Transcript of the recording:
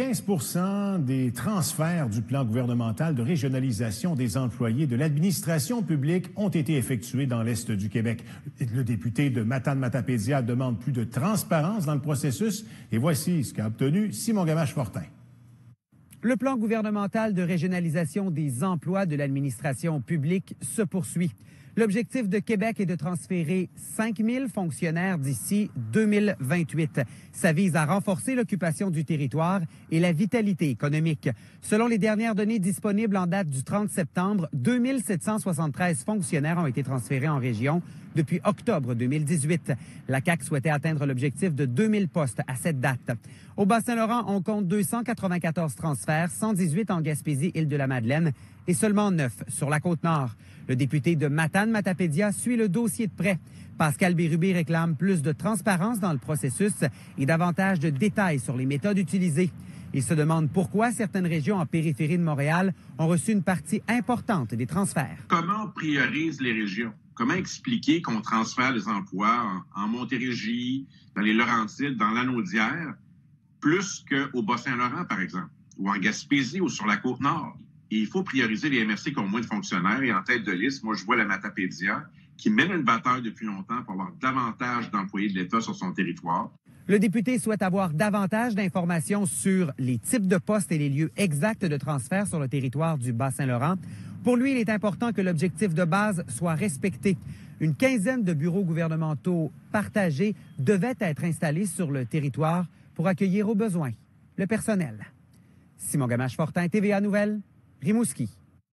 75 des transferts du plan gouvernemental de régionalisation des employés de l'administration publique ont été effectués dans l'Est du Québec. Le député de Matane-Matapédia demande plus de transparence dans le processus. Et voici ce qu'a obtenu Simon Gamache-Fortin. Le plan gouvernemental de régionalisation des emplois de l'administration publique se poursuit. L'objectif de Québec est de transférer 5 000 fonctionnaires d'ici 2028. Ça vise à renforcer l'occupation du territoire et la vitalité économique. Selon les dernières données disponibles en date du 30 septembre, 2 773 fonctionnaires ont été transférés en région depuis octobre 2018. La CAQ souhaitait atteindre l'objectif de 2 000 postes à cette date. Au Bas-Saint-Laurent, on compte 294 transferts, 118 en Gaspésie, Île-de-la-Madeleine et seulement 9 sur la Côte-Nord. Le député de Matane-Matapédia suit le dossier de près. Pascal Bérubé réclame plus de transparence dans le processus et davantage de détails sur les méthodes utilisées. Il se demande pourquoi certaines régions en périphérie de Montréal ont reçu une partie importante des transferts. Comment on priorise les régions? Comment expliquer qu'on transfère les emplois en Montérégie, dans les Laurentides, dans l'Anaudière, plus qu'au Bas-Saint-Laurent, par exemple, ou en Gaspésie ou sur la Côte-Nord? Et il faut prioriser les MRC qui ont moins de fonctionnaires. Et en tête de liste, moi, je vois la Matapédia qui mène une bataille depuis longtemps pour avoir davantage d'employés de l'État sur son territoire. Le député souhaite avoir davantage d'informations sur les types de postes et les lieux exacts de transfert sur le territoire du Bas-Saint-Laurent. Pour lui, il est important que l'objectif de base soit respecté. Une quinzaine de bureaux gouvernementaux partagés devaient être installés sur le territoire pour accueillir aux besoins le personnel. Simon Gamache-Fortin, TVA Nouvelles, Rimouski.